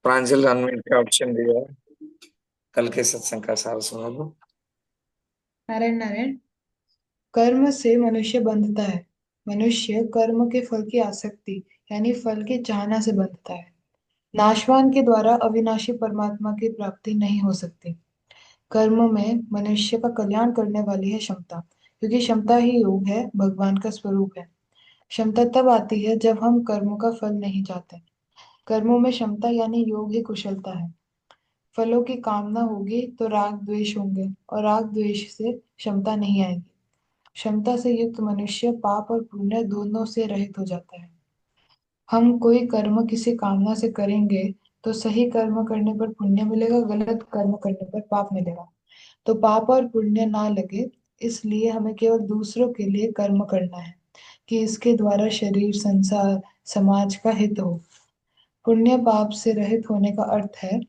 प्रांजल unmute का option दिया है। कल के सत्संग का सार सुना दो। नारायण नारायण। कर्म से मनुष्य बंधता है। मनुष्य कर्म के फल की आसक्ति यानी फल की चाहना से बंधता है। नाशवान के द्वारा अविनाशी परमात्मा की प्राप्ति नहीं हो सकती। कर्म में मनुष्य का कल्याण करने वाली है क्षमता, क्योंकि क्षमता ही योग है, भगवान का स्वरूप है। क्षमता तब आती है जब हम कर्मों का फल नहीं चाहते। कर्मों में क्षमता यानी योग ही कुशलता है। फलों की कामना होगी तो राग द्वेष होंगे, और राग द्वेष से क्षमता नहीं आएगी। क्षमता से युक्त मनुष्य पाप और पुण्य दोनों से रहित हो जाता है। हम कोई कर्म किसी कामना से करेंगे तो सही कर्म करने पर पुण्य मिलेगा, गलत कर्म करने पर पाप मिलेगा। तो पाप और पुण्य ना लगे, इसलिए हमें केवल दूसरों के लिए कर्म करना है कि इसके द्वारा शरीर, संसार, समाज का हित हो। पुण्य पाप से रहित होने का अर्थ है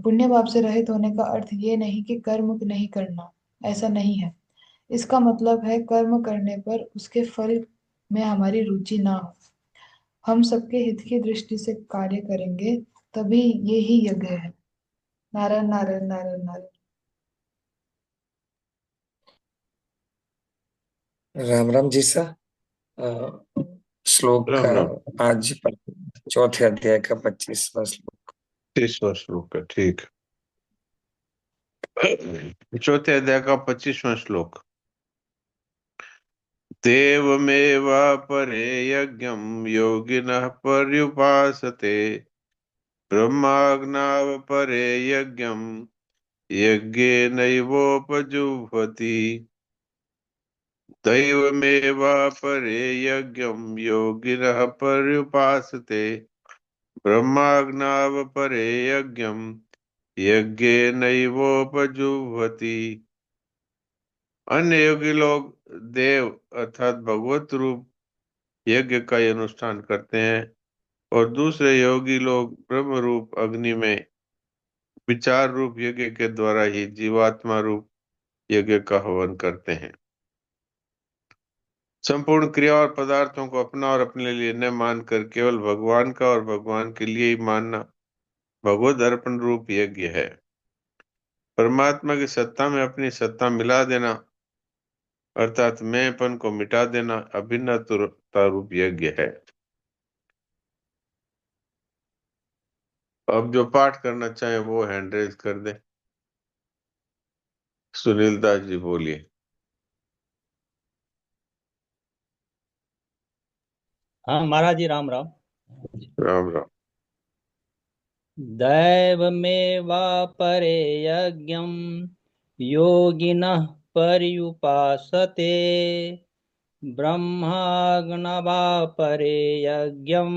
पुण्य पाप से रहित होने का अर्थ ये नहीं कि कर्म नहीं करना। ऐसा नहीं है। इसका मतलब है कर्म करने पर उसके फल में हमारी रुचि ना हो। हम सबके हित की दृष्टि से कार्य करेंगे, तभी ये ही यज्ञ है। नारायण नारायण नारायण नारायण। राम राम जी सा। श्लोक राम राम। आज चौथे अध्याय का 25वां श्लोक। 30वां श्लोक है, ठीक। चौथे अध्याय का 25वां श्लोक। देवमेव परे यज्ञं योगिनः पर्युपासते ब्रह्माज्ञाव परे यज्ञं यज्ञेनैवोपजुह्वति। दैवमेव परे यज्ञं योगिनः पर्युपासते ब्रह्माज्ञाव परे यज्ञं यज्ञेनैवोपजुह्वति। अन्य योगी लोग देव अर्थात भगवत रूप यज्ञ का ही अनुष्ठान करते हैं और दूसरे योगी लोग ब्रह्म रूप अग्नि में विचार रूप यज्ञ के द्वारा ही जीवात्मा रूप यज्ञ का हवन करते हैं। संपूर्ण क्रिया और पदार्थों को अपना और अपने लिए न मानकर केवल भगवान का और भगवान के लिए ही मानना भगवद अर्पण रूप यज्ञ है। परमात्मा की सत्ता में अपनी सत्ता मिला देना अर्थात मैंपन को मिटा देना अभिन्नता रूप यज्ञ है। अब जो पाठ करना चाहे वो हैंड रेज कर दे। सुनील दास जी बोलिए। हाँ महाराज जी, राम राम। राम राम। दैवमेवापरे यज्ञं योगिनः पर्युपासते ब्रह्माग्नवापरे यज्ञं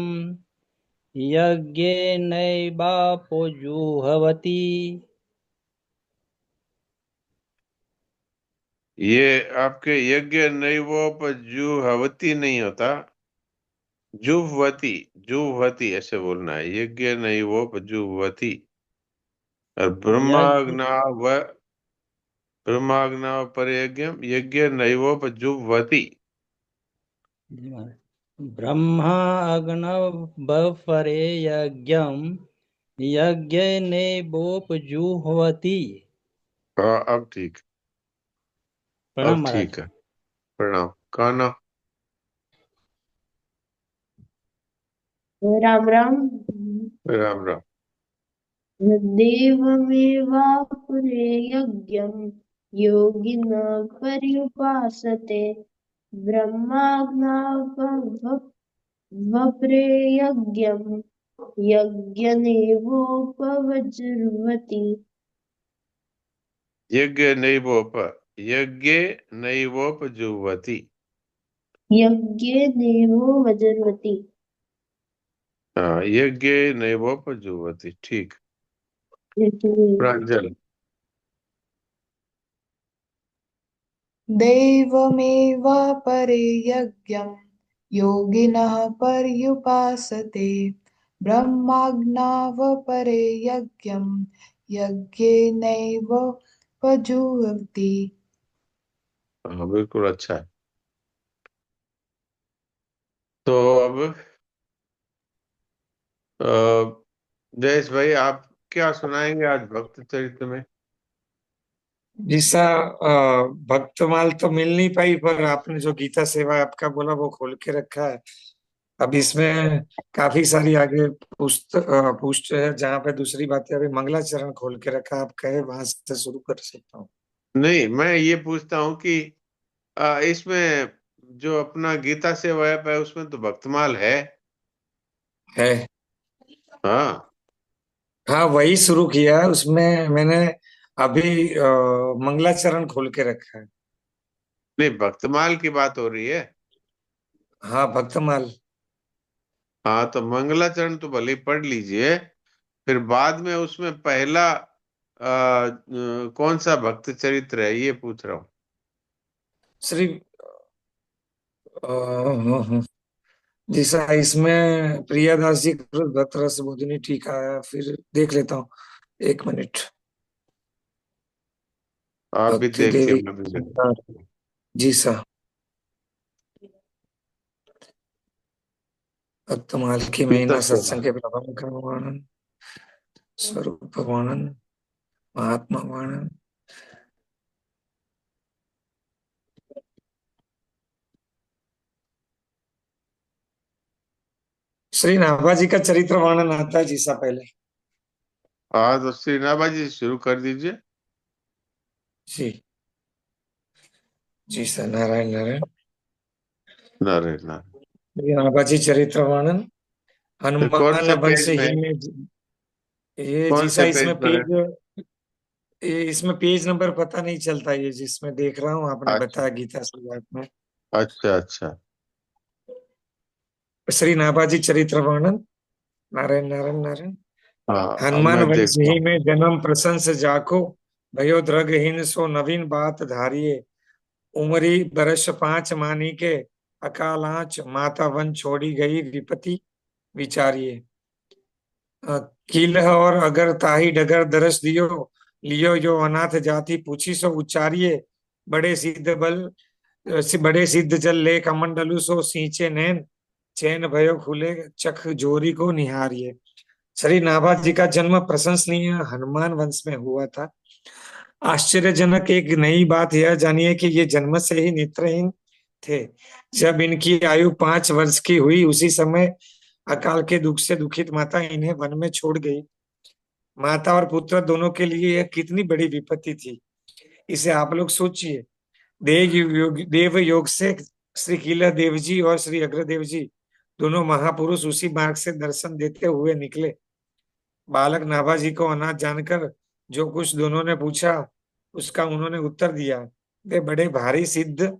यज्ञेनैवापोजुह्वति। ये आपके यज्ञ नैवोपजुह्वति नहीं होता, जुह्वति। जुह्वति ऐसे बोलना है, यज्ञ नैवोपजुह्वति। और यज्ञ ब्रह्माग्ना पर यज्ञ नैवोपजुह्वति। ब्रह्माग्नवपरे यज्ञं यज्ञेनैवोपजुह्वति। हाँ अब ठीक। प्रणाम अब महाराज। ठीक है। प्रणाम काना। राम राम। राम राम। देवमेवापुरे यज्ञं योगिनः पर्युपासते ब्रह्माज्ञावपरे यज्ञं यज्ञनेवोपवज्रवति। यज्ञ नैवोपजुह्वति। यज्ञनेवो वज्रवति। हाँ यज्ञ नैवोपजुह्वति, ठीक। प्रांजल। देवमेवापरे यज्ञं योगिनः पर्युपासते ब्रह्माज्ञावपरे यज्ञं यज्ञेनैव पजुह्वति। हाँ बिल्कुल अच्छा है। तो अब जयेश भाई, आप क्या सुनाएंगे आज भक्त चरित्र में? जिसा भक्तमाल तो मिल नहीं पाई, पर आपने जो गीता सेवा आपका बोला वो खोल के रखा है। अब इसमें काफी सारी आगे पुष्ट है, जहाँ पे दूसरी बातें अभी मंगलाचरण खोल के रखा, आप कहे वहां से शुरू कर सकता हूँ। नहीं, मैं ये पूछता हूँ कि इसमें जो अपना गीता सेवा ऐप है उसमें तो भक्तमाल है। है। हाँ। हाँ, वही शुरू किया है। उसमें मैंने अभी मंगलाचरण खोल के रखा है। नहीं, भक्तमाल की बात हो रही है। हाँ, भक्तमाल। हाँ, तो मंगलाचरण तो भले ही पढ़ लीजिए। फिर बाद में उसमें पहला कौन सा भक्त चरित्र है ये पूछ रहा हूँ। श्री जैसा इसमें प्रियादास जी कृत भक्त रस बोधिनी टीका है, फिर देख लेता हूँ। एक मिनट। आप भी भक्ति देखिए, देवी मैं भी हाँ, देखता हूँ। जी सा भक्तमाल की गीता महिमा सेवा। सत्संग के प्रभाव का वर्णन, स्वरूप वर्णन, महात्मा वर्णन। श्री नाभा जी का चरित्र वर्णन आता है जी सा पहले। हाँ, तो श्री जी शुरू कर दीजिए। जी। जी सर, नारायण नारायण। नारायण नारायण। श्री नाभा जी चरित्र वर्णन। तो कौन हनुमान से वंश पेज में ही है? में ये कौन जीसा से इसमें पेज पर है? पेज, ये इसमें पेज नंबर पता नहीं चलता, ये जिसमें देख रहा हूँ आपने अच्छा बताया गीता शुरुआत में। अच्छा अच्छा। श्री नाभाजी चरित्र वर्णन। नारायण नारायण नारायण। हाँ, अब हनुमान मैं वंश देखता ही हूँ। में जन्म प्रशंस जाको, भयो द्रगहीन सो नवीन बात धारिये, उमरी बरस पांच मानी के, अकालांच माता वन छोड़ी गई विपति विचारिये। कीलह और अगर ताही डगर दरस दियो, लियो जो अनाथ जाति पूछी सो उच्चारिये, बड़े सिद्ध बल बड़े सिद्ध जल ले कमंडलु सो सींचे नैन, चैन भयो खुले चख जोरी को निहारिये। श्री नाभा जी का जन्म प्रशंसनीय हनुमान वंश में हुआ था। आश्चर्यजनक एक नई बात यह जानिए कि ये जन्म से ही नेत्रहीन थे। जब इनकी आयु 5 वर्ष की हुई, उसी समय अकाल के दुख से दुखित माता इन्हें वन में छोड़ गई। माता और पुत्र दोनों के लिए यह कितनी बड़ी विपत्ति थी, इसे आप लोग सोचिए। देव योग से श्री कीला देव जी और श्री अग्रदेव जी दोनों महापुरुष उसी मार्ग से दर्शन देते हुए निकले। बालक नाभा जी को अनाथ जानकर जो कुछ दोनों ने पूछा, उसका उन्होंने उत्तर दिया। वे बड़े भारी सिद्ध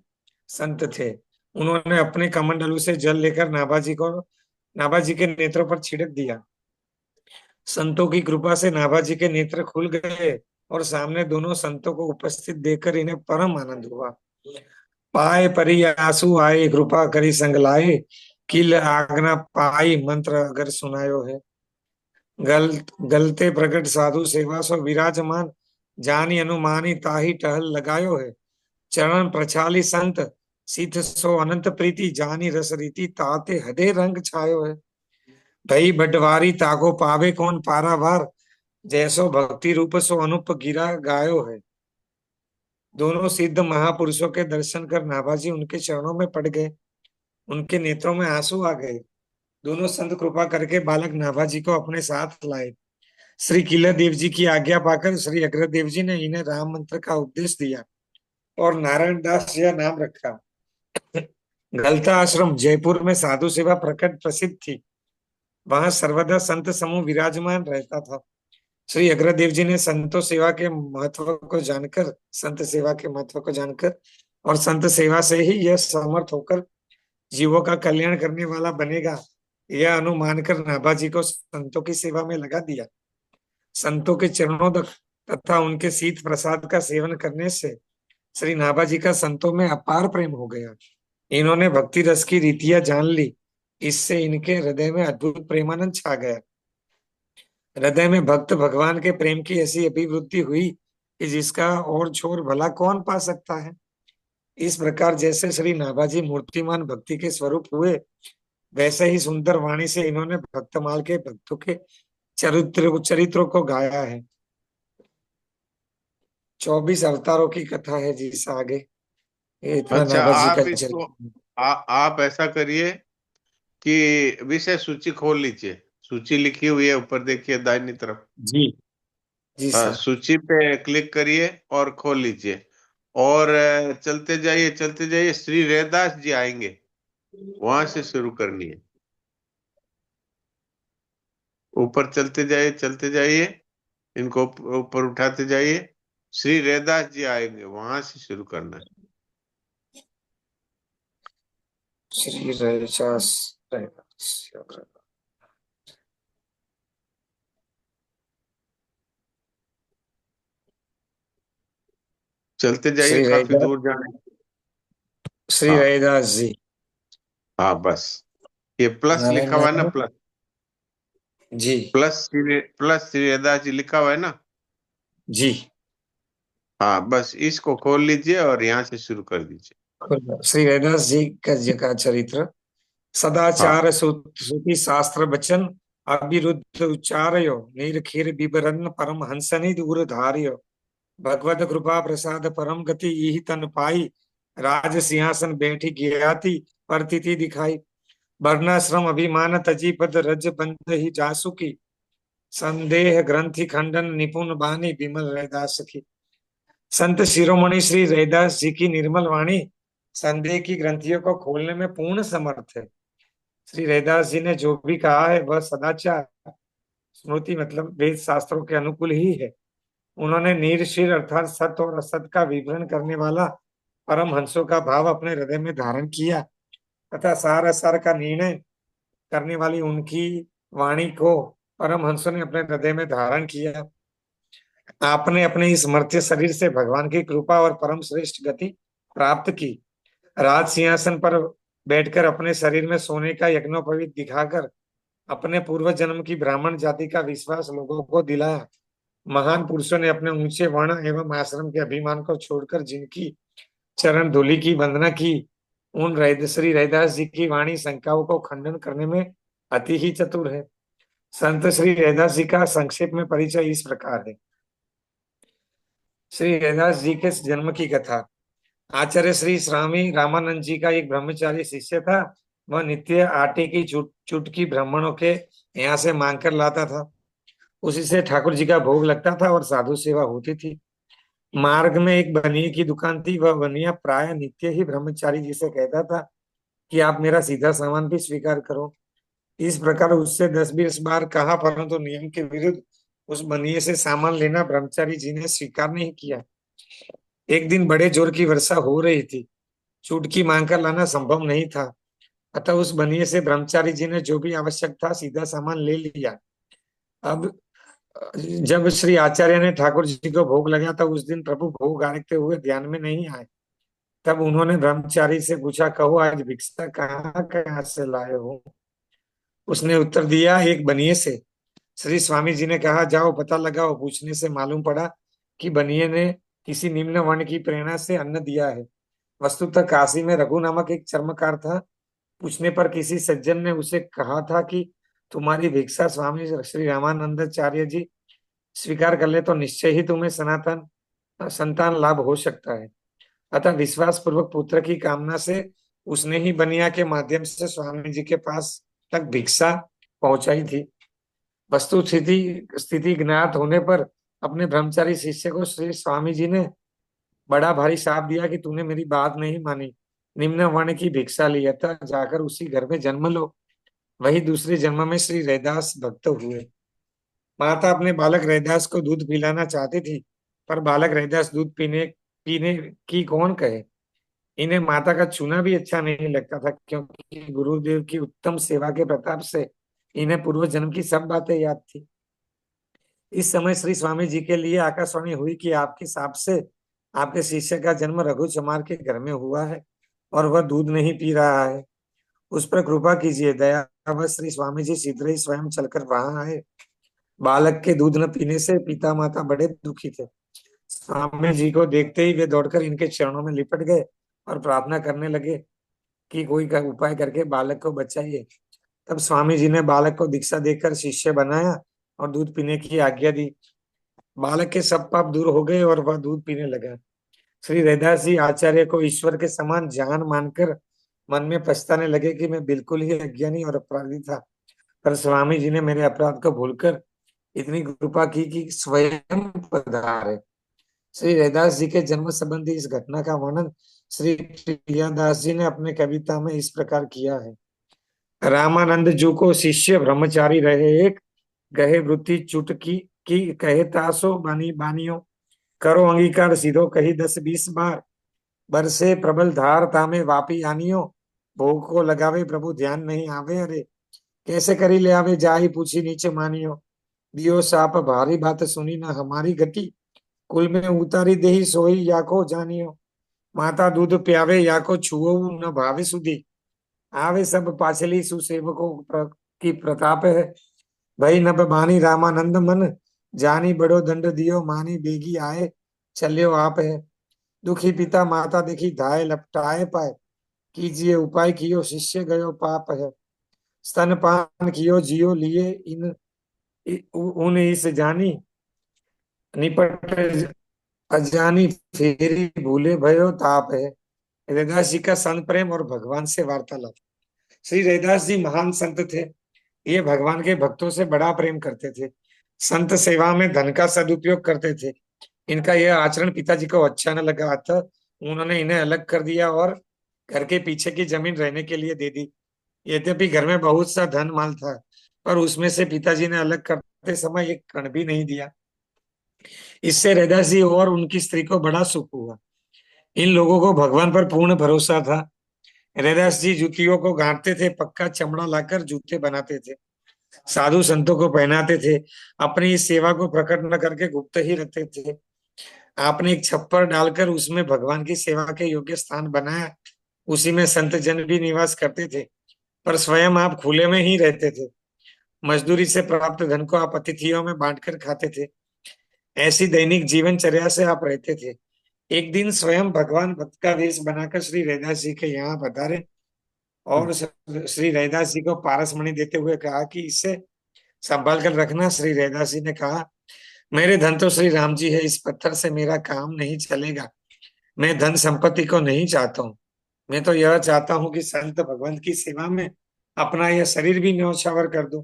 संत थे। उन्होंने अपने कमंडलू से जल लेकर नाभा जी के नेत्रों पर छिड़क दिया। संतों की कृपा से नाभा जी के नेत्र खुल गए और सामने दोनों संतों को उपस्थित देखकर इन्हें परम आनंद हुआ। पाए परी आंसू आए, कृपा करी संग लाए, किल आज्ञा पाई मंत्र अगर सुनायो है। गल गलते प्रकट साधु सेवा सो विराजमान, जानी अनुमानी ताही टहल लगायो है। चरण प्रछाली संत सिद्ध सो अनंत प्रीति, जानी रस रीति ताते हदे रंग छायो है। भई बटवारी ताको पावे कौन पारावार, जैसो भक्ति रूप सो अनुप गिरा गायो है। दोनों सिद्ध महापुरुषों के दर्शन कर नाभाजी उनके चरणों में पड़ गए। उनके नेत्रों में आंसू आ गए। दोनों संत कृपा करके बालक नाभाजी को अपने साथ लाए। श्री किला देव जी की आज्ञा पाकर श्री अग्रदेव जी ने इन्हें राम मंत्र का उपदेश दिया और नारायण दास यह नाम रखा। गलता आश्रम जयपुर में साधु सेवा प्रकट प्रसिद्ध थी। वहां सर्वदा संत समूह विराजमान रहता था। श्री अग्रदेव जी ने संत सेवा के महत्व को जानकर और संत सेवा से ही यह समर्थ होकर जीवों का कल्याण करने वाला बनेगा, यह अनुमान कर नाभाजी को संतों की सेवा में लगा दिया। संतों के चरणों तथा उनके शीत प्रसाद का सेवन करने से श्री नाभाजी का संतों में अपार प्रेम हो गया। इन्होंने भक्ति रस की रीतियां जान ली। इससे इनके हृदय में अद्भुत प्रेमानंद छा गया। हृदय में भक्त भगवान के प्रेम की ऐसी अभिवृद्धि हुई कि जिसका और छोर भला कौन पा सकता है। इस प्रकार जैसे श्री नाभाजी मूर्तिमान भक्ति के स्वरूप हुए, वैसे ही सुंदर वाणी से इन्होंने भक्तमाल के भक्तों के चरित्रों को गाया है। 24 अवतारों की कथा है जी इस आगे। ये इतना अच्छा, नारद जी का आप इसको चरित्र। आप ऐसा करिए कि विषय सूची खोल लीजिए। सूची लिखी हुई है ऊपर, देखिए दाहिनी तरफ। जी जी हाँ, सर। सूची पे क्लिक करिए और खोल लीजिए। और चलते जाइए चलते जाइए, श्री रैदास जी आएंगे, वहां से शुरू करनी है। ऊपर चलते जाइए, इनको ऊपर उठाते जाइए। श्री रैदास जी आएंगे, वहां से शुरू करना है। श्री रैदास रैदास। चलते जाइए, श्री काफी रैदास, दूर जाने। श्री हाँ रैदास जी। हाँ, बस ये प्लस नारायण लिखा हुआ है ना, नारायण। प्लस। जी प्लस श्री रैदास जी लिखा हुआ है ना। जी। हाँ, बस इसको खोल लीजिए और यहाँ से शुरू कर दीजिए। श्री रैदास जी का चरित्र। हाँ, सदाचार श्रुति शास्त्र वचन अविरुद्ध उच्चारयो नीरखीर बिबरन परम हंसनि दूर धार्यो भगवत कृपा प्रसाद परम गति यही तन पाई राज सिंहासन बैठी गियाति परतिथि दिखाई वर्णाश्रम अभिमान तजी पद रज बंद ही जासुकी संदेह ग्रंथि खंडन निपुण बानी विमल रैदास की। संत शिरोमणि श्री रैदास जी की निर्मल वाणी संदेह की ग्रंथियों को खोलने में पूर्ण समर्थ है। श्री रैदास जी ने जो भी कहा है वह सदाचार स्मृति मतलब वेद शास्त्रों के अनुकूल ही है। उन्होंने नीरशीर अर्थात सत्य और असत का विवरण करने वाला परम हंसों का भाव अपने हृदय में धारण किया तथा सार असार का निर्णय करने वाली उनकी वाणी को परम हंसों ने अपने हृदय में धारण किया। आपने अपने इस मर्त्य शरीर से भगवान की कृपा और परम श्रेष्ठ गति प्राप्त की। राज सिंहासन पर बैठकर अपने शरीर में सोने का यज्ञोपवीत दिखाकर अपने पूर्व जन्म की ब्राह्मण जाति का विश्वास लोगों को दिलाया। महान पुरुषों ने अपने ऊंचे वर्ण एवं आश्रम के अभिमान को छोड़कर जिनकी चरण धूलि की वंदना की, उन श्री रैदास जी की वाणी शंकाओं को खंडन करने में अति ही चतुर है। संत श्री रैदास जी का संक्षेप में परिचय इस प्रकार है। श्री रैदास जी के जन्म की कथा। आचार्य श्री स्वामी रामानंद जी का एक ब्रह्मचारी शिष्य था। वह नित्य आटे की चुटकी ब्राह्मणों के यहाँ से मांग कर लाता था। उसी से ठाकुर जी का भोग लगता था और साधु सेवा होती थी। मार्ग में एक बनिए की दुकान थी। वह बनिया प्राय नित्य ही ब्रह्मचारी जी से कहता था कि आप मेरा सीधा सामान भी स्वीकार करो। इस प्रकार उससे 10-20 बार कहा, परंतु नियम के विरुद्ध उस बनिए से सामान लेना ब्रह्मचारी जी ने स्वीकार नहीं किया। एक दिन बड़े जोर की वर्षा हो रही थी। चुटकी मांग कर लाना संभव नहीं था। अतः उस बनिए से ब्रह्मचारी जी ने जो भी आवश्यक था सीधा सामान ले लिया। अब जब श्री आचार्य ने ठाकुर जी को भोग लगाया तब उस दिन प्रभु भोग आरते हुए ध्यान में नहीं आए। तब उन्होंने ब्रह्मचारी से पूछा, कहो आज भिक्षा कहाँ कहाँ से लाए हो? उसने उत्तर दिया, एक बनिए से। श्री स्वामी जी ने कहा, जाओ पता लगाओ। पूछने से मालूम पड़ा कि बनिए ने किसी निम्न वर्ण की प्रेरणा से अन्न दिया है। वस्तुतः काशी में रघु नामक एक चर्मकार था। पूछने पर किसी सज्जन ने उसे कहा था कि तुम्हारी भिक्षा स्वामी श्री रामानंदाचार्य जी स्वीकार कर ले तो निश्चय ही तुम्हें सनातन संतान लाभ हो सकता है। अतः विश्वास पूर्वक पुत्र की कामना से उसने ही बनिया के माध्यम से स्वामी जी के पास तक भिक्षा पहुंचाई थी। वस्तु स्थिति स्थिति ज्ञात होने पर अपने ब्रह्मचारी शिष्य को श्री स्वामी जी ने बड़ा भारी शाप दिया कि तूने मेरी बात नहीं मानी, निम्न वर्ण की भिक्षा ली, अतः जाकर उसी घर में जन्म लो। वही दूसरे जन्म में श्री रैदास भक्त हुए। माता अपने बालक रैदास को दूध पिलाना चाहती थी, पर बालक रैदास दूध पीने पीने की कौन कहे। इन्हें माता का छूना भी अच्छा नहीं लगता था, क्योंकि गुरुदेव की उत्तम सेवा के प्रताप से इन्हें पूर्व जन्म की सब बातें याद थी। इस समय श्री स्वामी जी के लिए आकाशवाणी हुई कि आपके हिसाब से आपके शिष्य का जन्म रघु चमार के घर में हुआ है और वह दूध नहीं पी रहा है। उस पर कृपा कीजिए। दयावश श्री स्वामी जी शीघ्र ही स्वयं चलकर वहां आए। बालक के दूध न पीने से पिता माता बड़े दुखी थे। स्वामी जी को देखते ही वे दौड़कर इनके चरणों में लिपट गए और प्रार्थना करने लगे कि कोई का उपाय करके बालक को बचाइए। तब स्वामी जी ने बालक को दीक्षा देकर शिष्य बनाया और दूध पीने की आज्ञा दी। बालक के सब पाप दूर हो गए और वह दूध पीने लगा। श्री रैदास जी आचार्य को ईश्वर के समान जान मानकर मन में पछताने लगे कि मैं बिल्कुल ही अज्ञानी और अपराधी था, पर स्वामी जी ने मेरे अपराध को भूलकर इतनी कृपा की कि स्वयं पधारे। श्री रैदास जी के जन्म संबंधी इस घटना का वर्णन श्री प्रियादास जी ने अपने कविता में इस प्रकार किया है। रामानंद जू को शिष्य ब्रह्मचारी रहे एक, गहे वृत्ति चुटकी की कहे तासो बानी बानियो, करो अंगीकार सीधो कही 10-20 बार, बरसे प्रबल धार तामे वापी आनियो, भोग को लगावे प्रभु ध्यान नहीं आवे, अरे कैसे करी ले आवे जाही पूछी नीचे मानियो, दियो साप भारी बात सुनी न हमारी गति, कुल में उतारी देही सोई या को जानियो, माता दूध प्यावे या को छुओ न भावे सुधी, आवे सब पाछली सुसेवको की प्रताप है, भई नभ बानी रामानंद मन, जानी बड़ो दंड दियो मानी बेगी आए, चलियो आप है, दुखी पिता माता देखी धाय लपटाए पाए, कीजिए उपाय कियो शिष्य गयो पाप है, स्तनपान कियो जियो लिए उन इस जानी, निपट अजानी फेरी भूले भयो ताप है। रैदास जी का संत प्रेम और भगवान से वार्तालाप। श्री रैदास जी महान संत थे। ये भगवान के भक्तों से बड़ा प्रेम करते थे। संत सेवा में धन का सदुपयोग करते थे। इनका यह आचरण पिताजी को अच्छा न लगा, अतः उन्होंने इन्हें अलग कर दिया और घर के पीछे की जमीन रहने के लिए दे दी। यद्यपि घर में बहुत सा धन माल था, पर उसमें से पिताजी ने अलग करते समय एक कण भी नहीं दिया। इससे रैदास जी और उनकी स्त्री को बड़ा सुख हुआ। इन लोगों को भगवान पर पूर्ण भरोसा था। रैदास जी जूतियों को गांठते थे, पक्का चमड़ा लाकर जूते बनाते थे, साधु संतों को पहनाते थे, अपनी इस सेवा को प्रकट न करके गुप्त ही रखते थे। आपने एक छप्पर डालकर उसमें भगवान की सेवा के योग्य स्थान बनाया, उसी में संत जन भी निवास करते थे, पर स्वयं आप खुले में ही रहते थे। मजदूरी से प्राप्त धन को आप अतिथियों में बांटकर खाते थे। ऐसी दैनिक जीवनचर्या से आप रहते थे। एक दिन स्वयं भगवान भक्त का वेश बनाकर श्री रैदास जी के यहाँ पधारे और श्री रैदास जी को पारस मणि देते हुए कहा कि इसे संभाल कर रखना। श्री रैदास जी ने कहा, मेरे धन तो श्री राम जी है, इस पत्थर से मेरा काम नहीं चलेगा। मैं धन संपत्ति को नहीं चाहता हूँ, मैं तो यह चाहता हूँ कि संत भगवान की सेवा में अपना यह शरीर भी न्यौछावर कर दूं।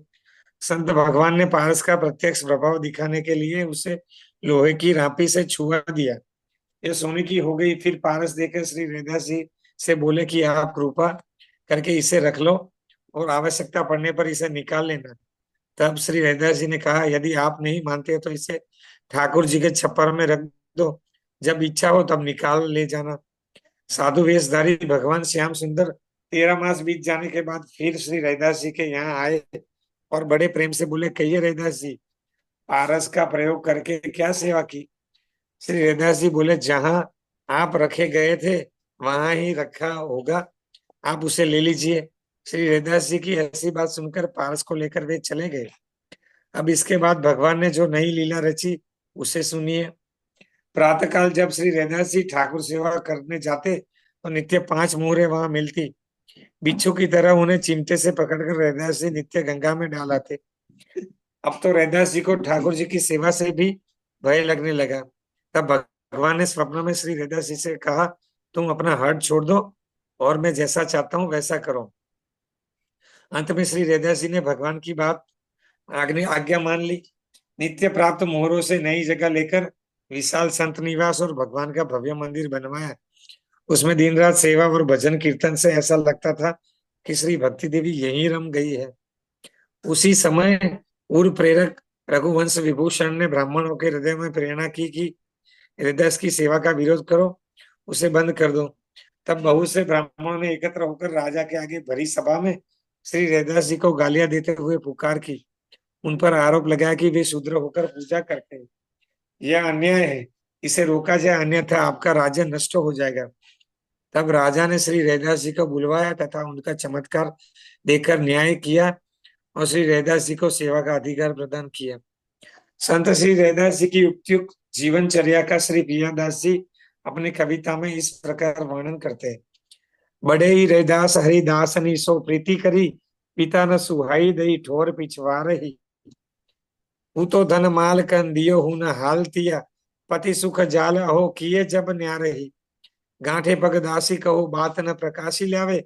संत भगवान ने पारस का प्रत्यक्ष प्रभाव दिखाने के लिए उसे लोहे की रापी से छुआ दिया। ये सोने की हो गई। फिर पारस देकर श्री रैदास जी से बोले कि आप कृपा करके इसे रख लो और आवश्यकता पड़ने पर इसे निकाल लेना। तब श्री रैदास जी ने कहा, यदि आप नहीं मानते तो इसे ठाकुर जी के छप्पर में रख दो, जब इच्छा हो तब निकाल ले जाना। साधु वेशधारी भगवान श्याम सुंदर 13 मास बीत जाने के बाद फिर श्री रैदास जी के यहाँ आए और बड़े प्रेम से बोले, कहिए रैदास जी, पारस का प्रयोग करके क्या सेवा की? श्री रैदास जी बोले, जहां आप रखे गए थे वहां ही रखा होगा, आप उसे ले लीजिए। श्री रैदास जी की ऐसी बात सुनकर पारस को लेकर वे चले गए। अब इसके बाद भगवान ने जो नई लीला रची उसे सुनिए। प्रातःकाल जब श्री रैदास जी ठाकुर सेवा करने जाते तो नित्य 5 मुहरे वहां मिलती। बिच्छू की तरह उन्हें चिमटे से पकड़कर रैदास जी नित्य गंगा में डालाते। अब तो रैदास जी को ठाकुर जी की सेवा से भी भय लगने लगा। तब भगवान ने स्वप्न में श्री रैदास जी से कहा, तुम अपना हठ छोड़ दो और मैं जैसा चाहता हूं वैसा करो। अंत में श्री रैदास जी ने भगवान की बात आज्ञा मान ली। नित्य प्राप्त मोहरों से नई जगह लेकर विशाल संत निवास और भगवान का भव्य मंदिर बनवाया। उसमें दिन रात सेवा और भजन कीर्तन से ऐसा लगता था कि श्री भक्ति देवी यहीं रम गई है। उसी समय पूर्व प्रेरक रघुवंश विभूषण ने ब्राह्मणों के हृदय में प्रेरणा की कि हृदय की सेवा का विरोध करो, उसे बंद कर दो। तब बहुत से ब्राह्मणों ने एकत्र होकर राजा के आगे भरी सभा में श्री रैदास जी को गालियां देते हुए पुकार की। उन पर आरोप लगाया कि वे शूद्र होकर पूजा करते हैं, यह अन्याय है, इसे रोका जाए, अन्यथा आपका राज्य नष्ट हो जाएगा। तब राजा ने श्री रैदास जी को बुलवाया तथा उनका चमत्कार देखकर न्याय किया और श्री रैदास जी को सेवा का अधिकार प्रदान किया। संत श्री रैदास जी की उपयुक्त जीवनचर्या का श्री प्रियादास जी अपनी कविता में इस प्रकार वर्णन करते हैं। बड़े ही रैदास हरिदास नी सो प्रीति करी, पिता न सुहाई दई ठोर पिछवा रही, हूँ तो धन माल कन दियो हूँ न हाल तिया, पति सुख जाल अहो किए जब न्यारही। गांठे पग दासी कहो बात न प्रकाशी लावे,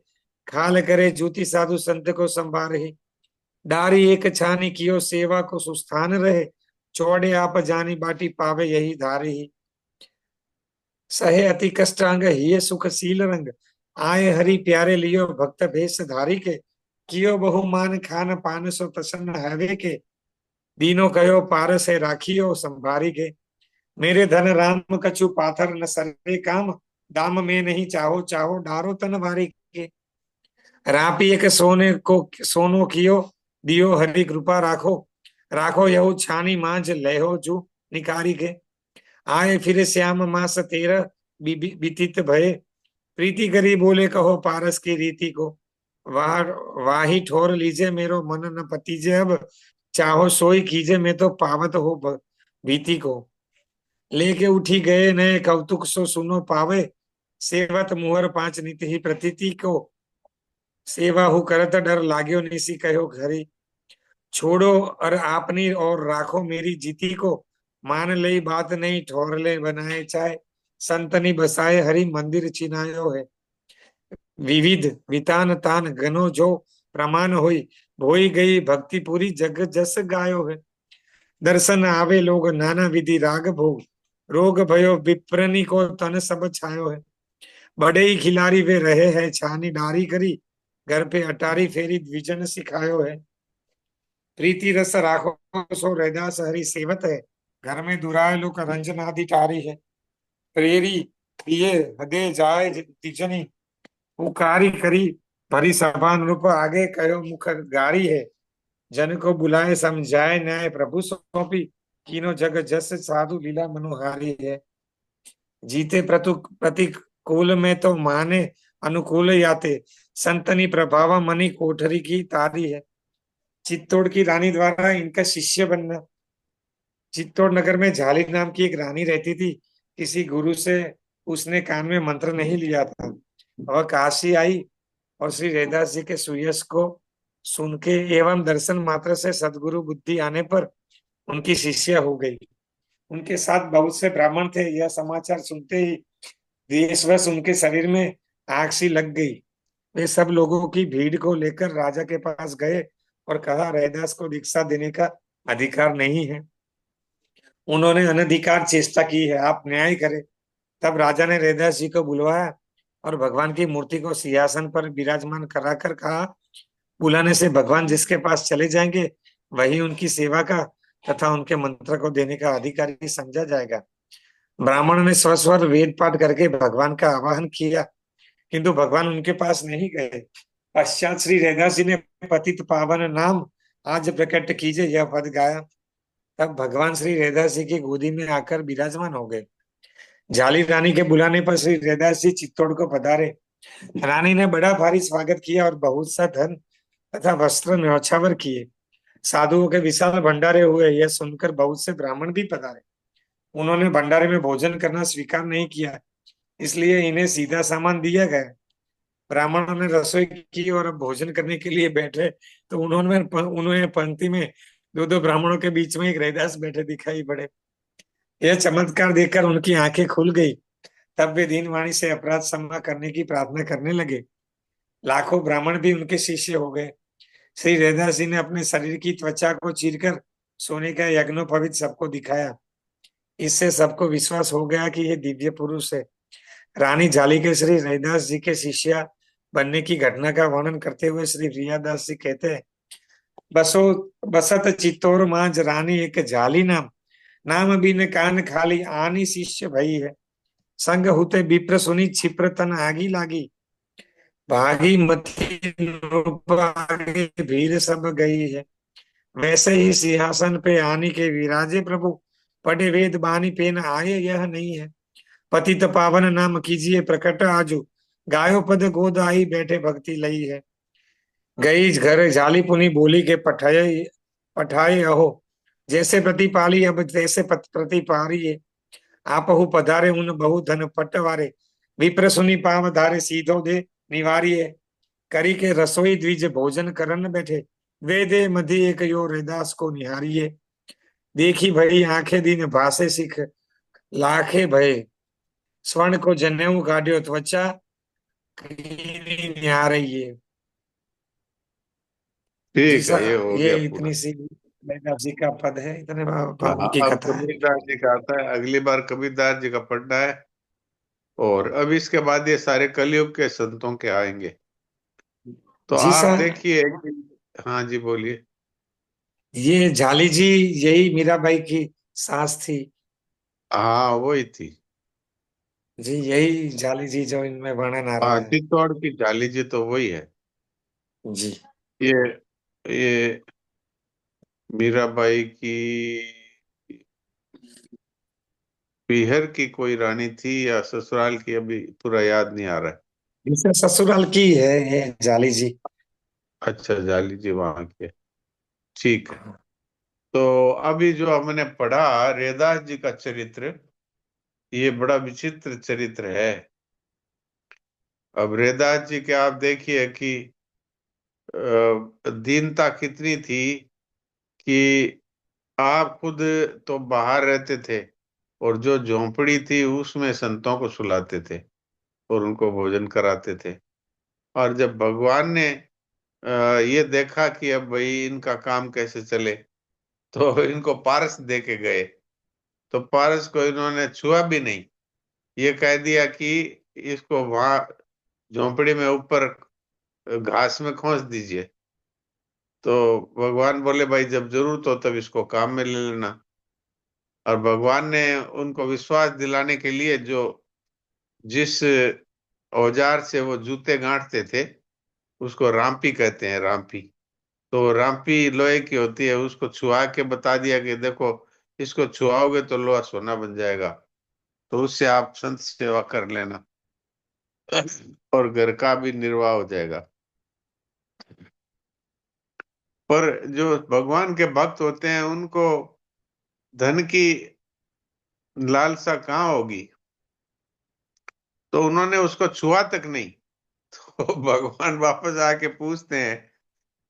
खाल करे जूती साधु संत को संभारही। डारी एक छानी कियो सेवा को सुस्थान रहे, चौड़े आप जानी बाटी पावे यही धारी। सहे अति कष्ट अंग हिय सुख सील रंग, आए हरि प्यारे लियो भक्त भेष धारी के। कियो बहु मान खान पान सो प्रसन्न हवे के, दीनो कयो पारस है राखियो संभारी के। मेरे धन राम कछु पाथर न सरे काम, दाम में नहीं चाहो चाहो डारो तन भारी के। रापी एक सोनो कियो, दियो हरि कृपा राखो, राखो यहु छानी मांझ लेहो जू निकारी के। आए फिर श्याम मास तेरह बीतित भय, प्रीति करी बोले कहो पारस की रीति को। वाह वाही ठोर लीजे मेरो मन न पतीजे अब, चाहो सोई कीजे मैं तो पावत हो भीति को। लेके उठी गए नए कौतुक सो सुनो पावे, सेवत मुहर पांच नित ही प्रतीति को। सेवा हु करत डर लाग्यो निसी कहो घरी, छोड़ो और आपनी और राखो मेरी जीती को। मान ले बात नहीं ठोर ले बनाए चाहे, संतनी बसाए हरि मंदिर चिनायो है। विविध वितान तान गनो जो प्रमाण होई, भोई गई भक्ति पूरी जग जस गायो है। दर्शन आवे लोग नाना विधि राग भोग, रोग भयो विप्रनी को तन सब छायो है। बड़े ही खिलाड़ी वे रहे हैं छानी डारी करी, घर पे अटारी फेरी द्विजन सिखायो है। प्रीति रस राखो सो रैदास हरि सेवत है, घर में दुराए लोग रंजन आदि टारी है। प्रेरी दिए हदे जाए तिजनी, पुकारी करी भरी सभा नृप आगे कहो मुख गारी है। जन को बुलाए समझाए न्याय प्रभु सौंपी, कीनो जग जस साधु लीला मनोहारी है। जीते प्रतिकूल में तो माने अनुकूल याते, संतनी प्रभाव मनी कोठरी की तारी है। चित्तौड़ की रानी द्वारा इनका शिष्य बनना। चित्तौड़ नगर में झाली नाम की एक रानी रहती थी। किसी गुरु से उसने कान में मंत्र नहीं लिया था। वह काशी आई और श्री रैदास जी के सुयश को सुन के एवं दर्शन मात्र से सदगुरु बुद्धि आने पर उनकी शिष्या हो गई। उनके साथ बहुत से ब्राह्मण थे। यह समाचार सुनते ही द्वेषवश उनके शरीर में आग सी लग गई। वे सब लोगों की भीड़ को लेकर राजा के पास गए और कहा, रैदास को दीक्षा देने का अधिकार नहीं है, उन्होंने अनधिकार चेष्टा की है, आप न्याय करें। तब राजा ने रैदास जी को बुलवाया और भगवान की मूर्ति को सिंहासन पर विराजमान कराकर कहा, बुलाने से भगवान जिसके पास चले जाएंगे वही उनकी सेवा का तथा उनके मंत्र को देने का अधिकारी समझा जाएगा। ब्राह्मण ने स्वस्वर वेद पाठ करके भगवान का आवाहन किया, किंतु भगवान उनके पास नहीं गए। पश्चात श्री रैदास जी ने पतित पावन नाम आज प्रकट कीजिए यह पद गाया। तब भगवान श्री रैदास जी की गोदी में आकर विराजमान हो गए। झाली रानी के बुलाने पर श्री रैदास जी चित्तौड़ को पधारे। रानी ने बड़ा भारी स्वागत किया और बहुत सा धन तथा वस्त्र न्यौछावर किए। साधुओं के विशाल भंडारे हुए। यह सुनकर बहुत से ब्राह्मण भी पधारे। उन्होंने भंडारे में भोजन करना स्वीकार नहीं किया, इसलिए इन्हें सीधा सामान दिया गया। ब्राह्मणों ने रसोई की और अब भोजन करने के लिए बैठे तो उन्हें पंक्ति में दो दो ब्राह्मणों के बीच में एक रैदास बैठे दिखाई पड़े। यह चमत्कार देखकर उनकी आंखें खुल गई। तब वे दीनवाणी से अपराध क्षमा करने की प्रार्थना करने लगे। लाखों ब्राह्मण भी उनके शिष्य हो गए। श्री रैदास जी ने अपने शरीर की त्वचा को चीरकर सोने का यज्ञोपवीत सबको दिखाया। इससे सबको विश्वास हो गया कि ये दिव्य पुरुष है। रानी झाली के श्री रैदास जी के शिष्या बनने की घटना का वर्णन करते हुए श्री प्रियादास जी कहते हैं, बसत चित्तौर मांझ रानी एक झाली नाम, नाम बिन कान खाली आनी शिष्य भई है। संग हुते विप्र सुनी छिप्र तन आगी लागी, भागी मती आगे भीड़ सब गई है। वैसे ही सिंहासन पे आनी के विराजे प्रभु, पढ़े वेद बानी पेन आए यह नहीं है। पतित पावन नाम कीजिए प्रकट आजू, गायो पद गोद आई बैठे भक्ति लई है। गई घर झाली पुनी बोली के पठाए अहो, जैसे प्रतिपाली अब तैसे प्रतिपारी है। आपहु पधारे उन बहु धन पटवारे, विप्र सुनी पाव धारे सीधो दे निवारिये। करी के रसोई द्विज भोजन करन बैठे, वे दे मधी एक यो रैदास को निहारिये। देखी भई आंखें दीन भाषे सिख लाखे भय स्वर्ण को जनेऊ गाड्यो त्वचा कीरी न्यारइये। जी ठीक सा है, ये हो ये गया पूरा। इतनी सी कबीरदास जी का पद है, इतने हाँ, उनकी अब कथा है। कबीरदास जी का आता है, अगली बार कबीरदास जी का पढ़ना है। और अब इसके बाद ये सारे कलयुग के संतों के आएंगे। तो जी आप सा देखिए हाँ जी, बोलिए। ये झाली जी यही मीराबाई की सास थी। हाँ, वही थी। जी यही झाली जी जो इनमें वर्णन आ रहा हाँ, है। चित्तौड़ की झाली जी तो वही है। जी ये ये मीराबाई की पीहर की कोई रानी थी या ससुराल की, अभी पूरा याद नहीं आ रहा है। इसे ससुराल की है ये झाली जी। अच्छा, झाली जी वहां के। ठीक है। तो अभी जो हमने पढ़ा रेदास जी का चरित्र, ये बड़ा विचित्र चरित्र है। अब रेदास जी के आप देखिए कि दीनता कितनी थी कि आप खुद तो बाहर रहते थे और जो झोंपड़ी थी उसमें संतों को सुलाते थे और उनको भोजन कराते थे। और जब भगवान ने ये देखा कि अब भाई इनका काम कैसे चले, तो इनको पारस दे के गए। तो पारस को इन्होंने छुआ भी नहीं, ये कह दिया कि इसको वहां झोंपड़ी में ऊपर घास में खोस दीजिए। तो भगवान बोले भाई जब जरूरत हो तब इसको काम में ले लेना। और भगवान ने उनको विश्वास दिलाने के लिए जो जिस औजार से वो जूते गांठते थे उसको रामपी कहते हैं, रामपी। तो रामपी लोहे की होती है, उसको छुआ के बता दिया कि देखो इसको छुआओगे तो लोहा सोना बन जाएगा, तो उससे आप संत सेवा कर लेना और घर का भी निर्वाह हो जाएगा। पर जो भगवान के भक्त होते हैं उनको धन की लालसा कहाँ होगी, तो उन्होंने उसको छुआ तक नहीं। तो भगवान वापस आके पूछते हैं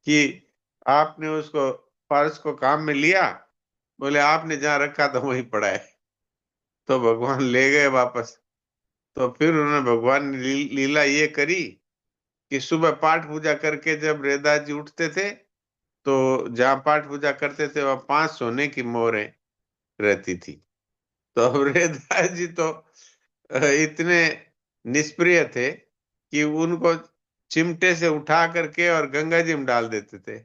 कि आपने उसको पारस को काम में लिया? बोले आपने जहां रखा था वहीं पड़ा है। तो भगवान ले गए वापस। तो फिर उन्होंने भगवान ने लीला ये करी कि सुबह पाठ पूजा करके जब रेदास जी उठते थे तो जहाँ पाठ पूजा करते थे वहां 5 सोने की मोहरें रहती थी। तो अब रेदास जी तो इतने निष्प्रिय थे कि उनको चिमटे से उठा करके और गंगा जी में डाल देते थे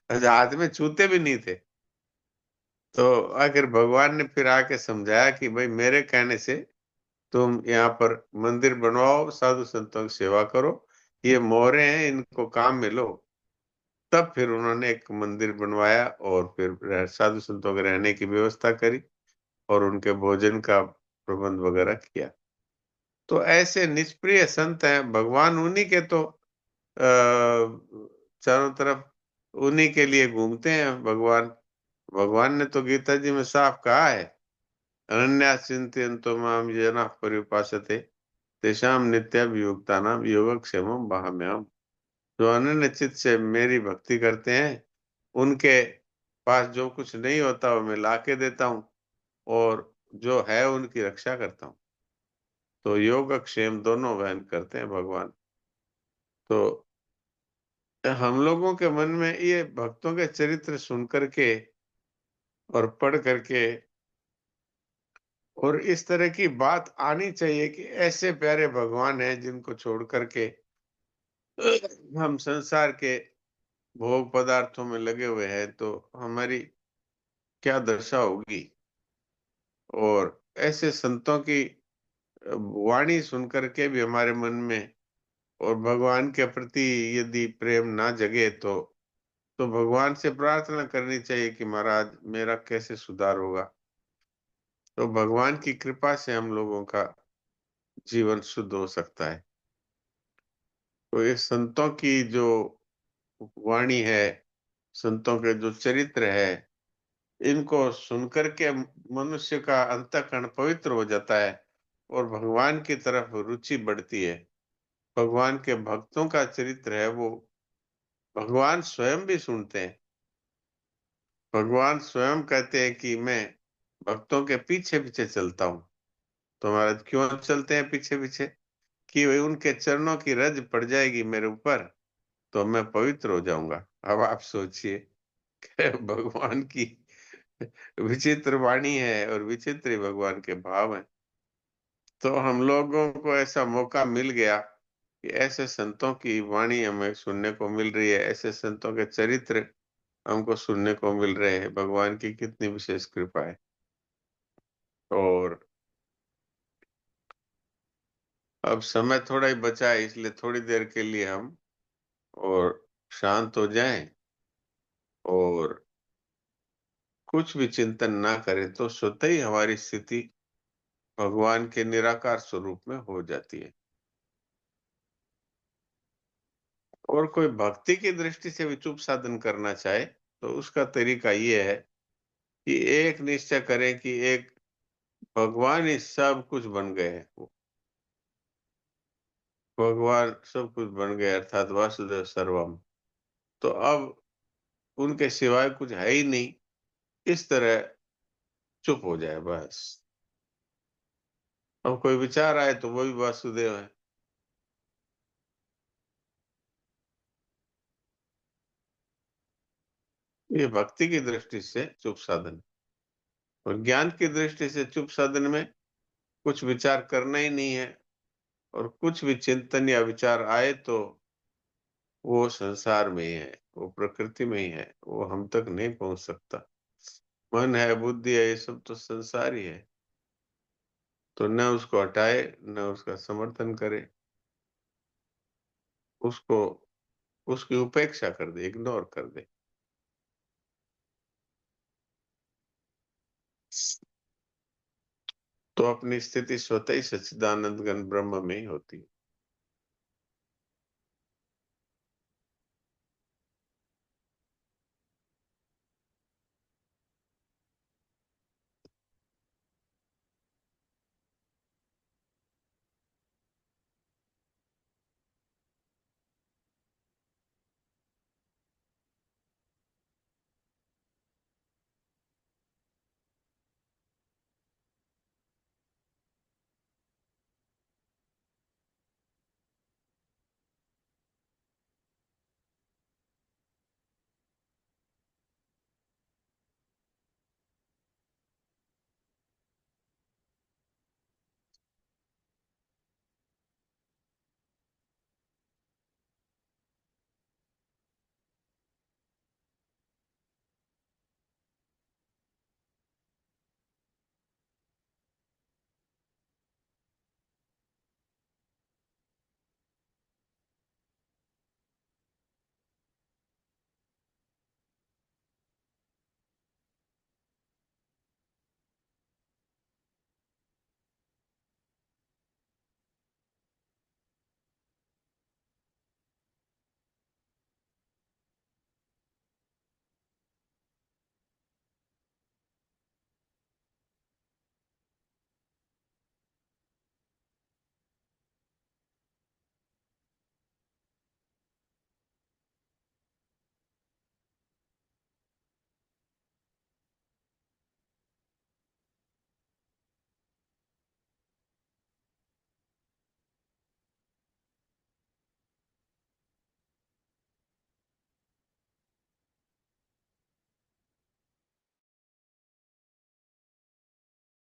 हाथ में छूते भी नहीं थे। तो आखिर भगवान ने फिर आके समझाया कि भाई मेरे कहने से तुम यहाँ पर मंदिर बनवाओ, साधु संतों की सेवा करो, ये मोहरे हैं इनको काम में लो। तब फिर उन्होंने एक मंदिर बनवाया और फिर साधु संतों के रहने की व्यवस्था करी और उनके भोजन का प्रबंध वगैरह किया। तो ऐसे निष्प्रिय संत हैं, भगवान उन्हीं के तो चारों तरफ उन्हीं के लिए घूमते हैं भगवान। भगवान ने तो गीता जी में साफ कहा है, अनन्या चिंतयन्तो माम ये जनाः पर्युपासते तेषाम नित्याभियुक्तानां योगक्षेमं वहाम्यहम्। जो अनन्य चित्त से मेरी भक्ति करते हैं उनके पास जो कुछ नहीं होता वो मैं ला के देता हूँ और जो है उनकी रक्षा करता हूँ। तो योगक्षेम दोनों वहन करते हैं भगवान। तो हम लोगों के मन में ये भक्तों के चरित्र सुन करके और पढ़ करके और इस तरह की बात आनी चाहिए कि ऐसे प्यारे भगवान हैं जिनको छोड़ करके हम संसार के भोग पदार्थों में लगे हुए हैं, तो हमारी क्या दशा होगी। और ऐसे संतों की वाणी सुन करके भी हमारे मन में और भगवान के प्रति यदि प्रेम ना जगे तो भगवान से प्रार्थना करनी चाहिए कि महाराज मेरा कैसे सुधार होगा। तो भगवान की कृपा से हम लोगों का जीवन शुद्ध हो सकता है। तो ये संतों की जो वाणी है, संतों के जो चरित्र है, इनको सुनकर के मनुष्य का अंतःकरण पवित्र हो जाता है और भगवान की तरफ रुचि बढ़ती है। भगवान के भक्तों का चरित्र है वो भगवान स्वयं भी सुनते हैं। भगवान स्वयं कहते हैं कि मैं भक्तों के पीछे पीछे चलता हूँ। तो महाराज क्यों चलते हैं पीछे पीछे? कि वही उनके चरणों की रज पड़ जाएगी मेरे ऊपर तो मैं पवित्र हो जाऊंगा। अब आप सोचिए कि भगवान की विचित्र वाणी है और विचित्र ही भगवान के भाव हैं। तो हम लोगों को ऐसा मौका मिल गया कि ऐसे संतों की वाणी हमें सुनने को मिल रही है, ऐसे संतों के चरित्र हमको सुनने को मिल रहे हैं। भगवान की कितनी विशेष कृपा है। और अब समय थोड़ा ही बचा है, इसलिए थोड़ी देर के लिए हम और शांत हो जाएं और कुछ भी चिंतन ना करें तो स्वतः ही हमारी स्थिति भगवान के निराकार स्वरूप में हो जाती है। और कोई भक्ति की दृष्टि से भी चुप साधन करना चाहे तो उसका तरीका ये है कि एक निश्चय करें कि एक भगवान ही सब कुछ बन गए हैं। भगवान सब कुछ बन गए अर्थात वासुदेव सर्वम। तो अब उनके सिवाय कुछ है ही नहीं, इस तरह चुप हो जाए बस। अब कोई विचार आए तो वो भी वासुदेव है। ये भक्ति की दृष्टि से चुप साधन। और ज्ञान की दृष्टि से चुप साधन में कुछ विचार करना ही नहीं है, और कुछ भी चिंतन या विचार आए तो वो संसार में ही है, वो प्रकृति में ही है, वो हम तक नहीं पहुंच सकता। मन है, बुद्धि है, ये सब तो संसार ही है। तो न उसको हटाए न उसका समर्थन करे, उसको उसकी उपेक्षा कर दे, इग्नोर कर दे। तो अपनी स्थिति स्वतः ही सच्चिदानंद घन ब्रह्म में ही होती है।